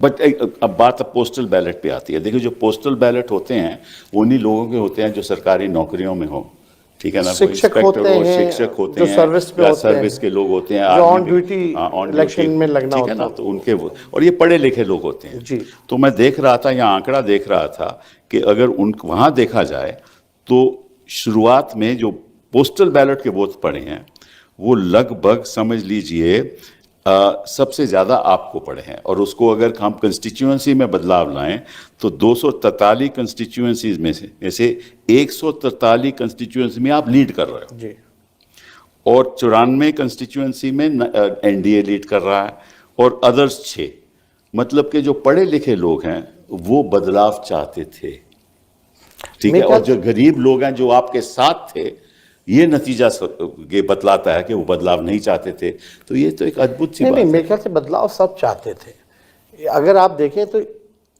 But अब बात अब पोस्टल बैलेट पे आती है। देखिए, जो पोस्टल बैलेट होते हैं उन्हीं लोगों के होते हैं जो सरकारी नौकरियों में हो, ठीक है ना, कोई शिक्षक इंस्पेक्टर होते हो, हैं, शिक्षक होते जो हैं, सर्विस में या होते सर्विस हैं, के लोग होते हैं, जो आर्मी ऑन में, ड्यूटी ऑन इलेक्शन ड्यूटी, में लगना ठीक है ना, होता तो उनके वो, और ये पढ़े लिखे लोग होते हैं। जी। तो मैं देख रहा था, यहाँ आंकड़ा देख रहा था कि अगर उन वहाँ देखा जाए तो शुरुआत में जो पोस्टल बैलेट के वोट पड़े हैं वो लगभग समझ लीजिए सबसे ज़्यादा आपको पड़े हैं। और उसको अगर हम कंस्टिट्यूएंसी में बदलाव लाएं तो 243 कंस्टिट्यूएंसीज में से 143 कंस्टिट्यूएंसी में आप लीड कर रहे हो, जी। और 94 कंस्टिट्यूएंसी में एनडीए लीड कर रहा है, और अदर्स 6। मतलब कि जो पढ़े लिखे लोग हैं वो बदलाव चाहते थे, ठीक है, और जो गरीब लोग हैं जो आपके साथ थे, ये नतीजा ये बतलाता है कि वो बदलाव नहीं चाहते थे। तो ये तो एक अद्भुत सी नहीं बात नहीं, है। मेरे ख्याल से बदलाव सब चाहते थे। अगर आप देखें तो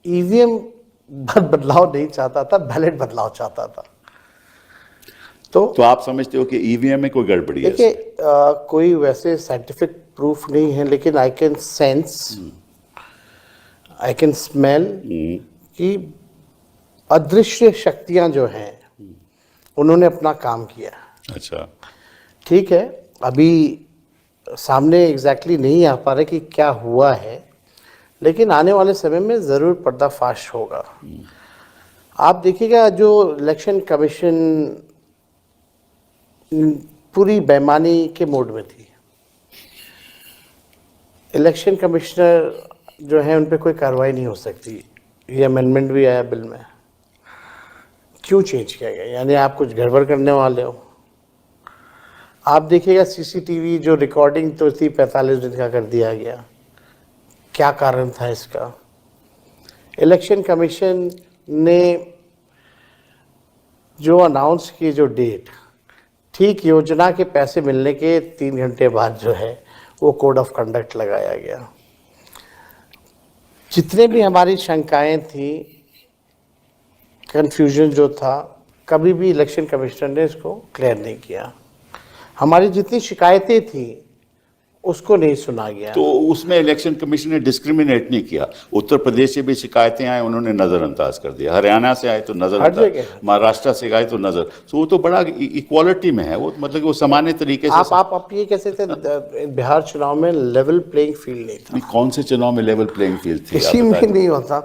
ईवीएम बदलाव नहीं चाहता था, बैलेट बदलाव चाहता था। तो आप समझते हो कि ईवीएम में कोई गड़बड़ी है? देखिए, कोई वैसे साइंटिफिक प्रूफ नहीं है, लेकिन I can sense, I can smell कि अदृश्य शक्तियां जो हैं उन्होंने अपना काम किया। अच्छा। ठीक है, अभी सामने एग्जैक्टली नहीं आ पा रहे कि क्या हुआ है, लेकिन आने वाले समय में ज़रूर पर्दाफाश होगा। आप देखिएगा, जो इलेक्शन कमीशन पूरी बेईमानी के मोड में थी। इलेक्शन कमिश्नर जो है उन पर कोई कार्रवाई नहीं हो सकती। ये अमेंडमेंट भी आया बिल में। क्यों चेंज किया गया? यानी आप कुछ गड़बड़ करने वाले हो। आप देखिएगा सीसीटीवी जो रिकॉर्डिंग तो थी 45 दिन का कर दिया गया। क्या कारण था इसका? इलेक्शन कमीशन ने जो अनाउंस की जो डेट, ठीक योजना के पैसे मिलने के 3 घंटे बाद जो है वो कोड ऑफ कंडक्ट लगाया गया। जितने भी हमारी शंकाएं थी, कन्फ्यूजन जो था, कभी भी इलेक्शन कमिश्नर ने इसको क्लियर नहीं किया। हमारी जितनी शिकायतें थी उसको नहीं सुना गया। तो उसमें इलेक्शन कमीशन ने डिस्क्रिमिनेट नहीं किया। उत्तर प्रदेश से भी शिकायतें आए, उन्होंने नज़रअंदाज कर दिया। हरियाणा से आए तो नज़रअंदाज, महाराष्ट्र से आए तो नज़र, तो वो तो बड़ा इक्वालिटी में है वो, मतलब वो सामान्य तरीके से। आप ये कैसे थे? बिहार चुनाव में लेवल प्लेइंग फील्ड नहीं था। कौन से चुनाव में लेवल प्लेइंग फील्ड थी? किसी में नहीं होता।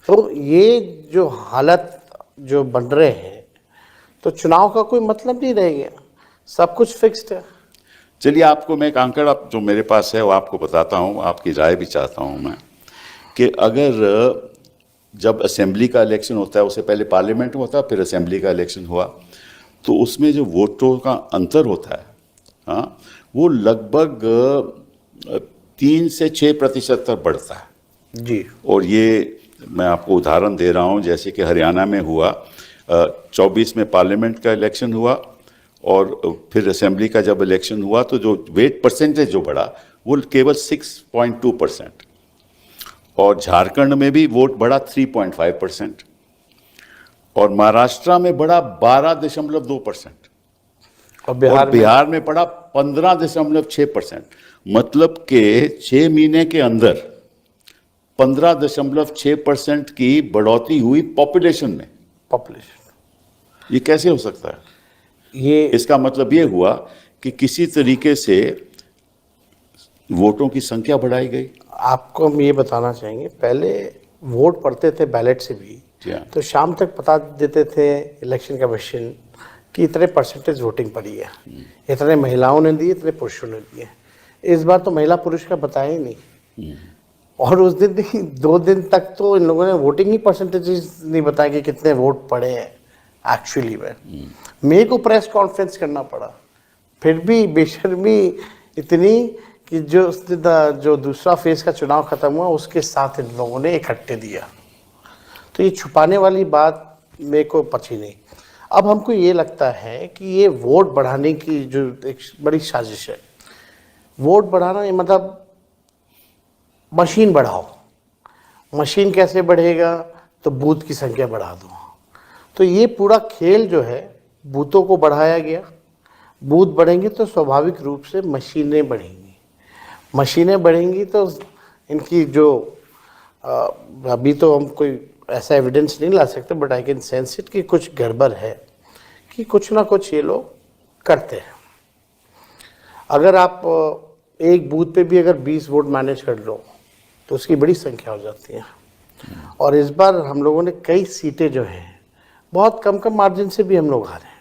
तो ये जो हालत जो बन रहे हैं, तो चुनाव का कोई मतलब नहीं रह गया, सब कुछ फिक्स्ड है। चलिए, आपको मैं एक आंकड़ा जो मेरे पास है वो आपको बताता हूँ, आपकी राय भी चाहता हूँ मैं, कि अगर जब असेंबली का इलेक्शन होता है, उससे पहले पार्लियामेंट होता है, फिर असेंबली का इलेक्शन हुआ, तो उसमें जो वोटों का अंतर होता है, हाँ, वो लगभग 3 से 6% तक बढ़ता है जी। और ये मैं आपको उदाहरण दे रहा हूँ, जैसे कि हरियाणा में हुआ 24 में पार्लियामेंट का इलेक्शन हुआ, और फिर असेंबली का जब इलेक्शन हुआ तो जो वेट परसेंटेज जो बढ़ा वो केवल 6.2%, और झारखंड में भी वोट बढ़ा 3.5%, और महाराष्ट्र में बढ़ा 12.2%, और बिहार में बढ़ा 15.6%। मतलब कि 6 महीने के अंदर 15.6% की बढ़ोतरी हुई पॉपुलेशन में। ये कैसे हो सकता है? ये इसका मतलब ये हुआ कि किसी तरीके से वोटों की संख्या बढ़ाई गई। आपको हम ये बताना चाहेंगे, पहले वोट पड़ते थे बैलेट से भी, तो शाम तक बता देते थे इलेक्शन कमीशन कि इतने परसेंटेज वोटिंग पड़ी है, इतने महिलाओं ने दिए, इतने पुरुषों ने दिए। इस बार तो महिला पुरुष का बताया ही नहीं, और उस दिन नहीं 2 दिन तक तो इन लोगों ने वोटिंग ही परसेंटेज नहीं बताया कि कितने वोट पड़े हैं एक्चुअली में। मेरे को प्रेस कॉन्फ्रेंस करना पड़ा, फिर भी बेशर्मी इतनी कि जो दूसरा फेज का चुनाव खत्म हुआ उसके साथ इन लोगों ने इकट्ठे दिया। तो ये छुपाने वाली बात मेरे को पची नहीं। अब हमको ये लगता है कि ये वोट बढ़ाने की जो एक बड़ी साजिश है। वोट बढ़ाना ये मतलब मशीन बढ़ाओ। मशीन कैसे बढ़ेगा? तो बूथ की संख्या बढ़ा दो। तो ये पूरा खेल जो है, बूथों को बढ़ाया गया। बूथ बढ़ेंगे तो स्वाभाविक रूप से मशीनें बढ़ेंगी। मशीनें बढ़ेंगी तो इनकी जो अभी तो हम कोई ऐसा एविडेंस नहीं ला सकते, but I can sense it कि कुछ गड़बड़ है, कि कुछ ना कुछ ये लोग करते हैं। अगर आप एक बूथ पे भी अगर 20 वोट मैनेज कर लो तो उसकी बड़ी संख्या हो जाती है। और इस बार हम लोगों ने कई सीटें जो हैं बहुत कम कम मार्जिन से भी हम लोग हारे।